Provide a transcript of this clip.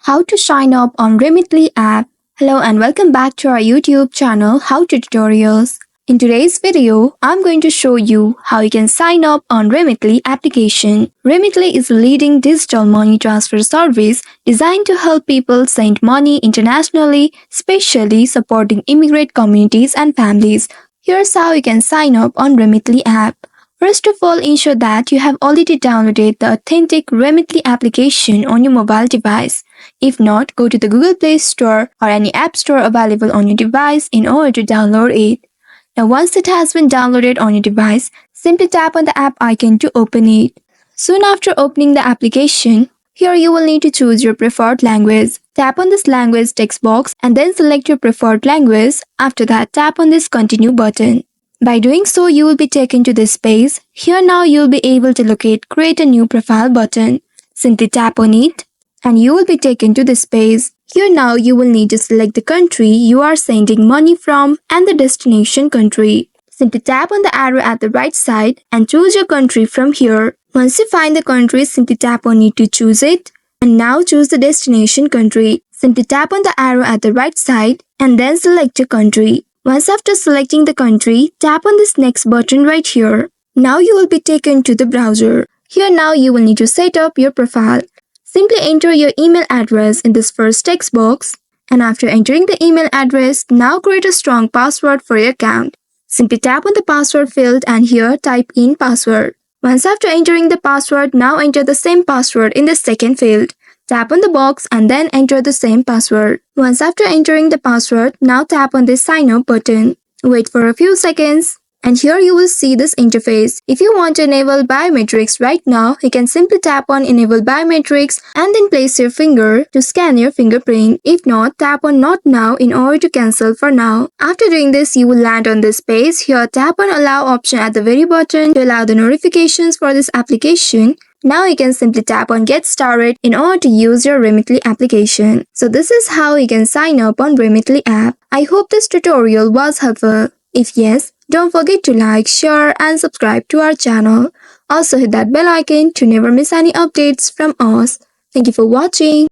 How to sign up on Remitly app. Hello and welcome back to our YouTube channel How to Tutorials. In today's video, I'm going to show you how you can sign up on Remitly application. Remitly is a leading digital money transfer service designed to help people send money internationally, especially supporting immigrant communities and families. Here's how you can sign up on Remitly app. First of all, ensure that you have already downloaded the authentic Remitly application on your mobile device. If not, go to the Google Play Store or any app store available on your device in order to download it. Now once it has been downloaded on your device, simply tap on the app icon to open it. Soon after opening the application, here you will need to choose your preferred language. Tap on this language text box and then select your preferred language. After that, tap on this continue button. By doing so, you will be taken to this page. Here now you will be able to locate create a new profile button. Simply tap on it and you will be taken to this page. Here now you will need to select the country you are sending money from and the destination country. Simply tap on the arrow at the right side and choose your country from here. Once you find the country, simply tap on it to choose it. And now choose the destination country. Simply tap on the arrow at the right side and then select your country. Once after selecting the country, tap on this next button right here. Now you will be taken to the browser. Here now you will need to set up your profile. Simply enter your email address in this first text box. And after entering the email address, now create a strong password for your account. Simply tap on the password field and here type in password. Once after entering the password, now enter the same password in the second field. Tap on the box and then enter the same password. Once after entering the password, now tap on this sign up button. Wait for a few seconds. And here you will see this interface. If you want to enable biometrics right now, you can simply tap on enable biometrics and then place your finger to scan your fingerprint. If not, tap on not now in order to cancel for now. After doing this, you will land on this page. Here tap on allow option at the very bottom to allow the notifications for this application. Now you can simply tap on get started in order to use your Remitly application. So this is how you can sign up on Remitly app. I hope this tutorial was helpful. If yes, don't forget to like, share and subscribe to our channel. Also hit that bell icon to never miss any updates from us. Thank you for watching.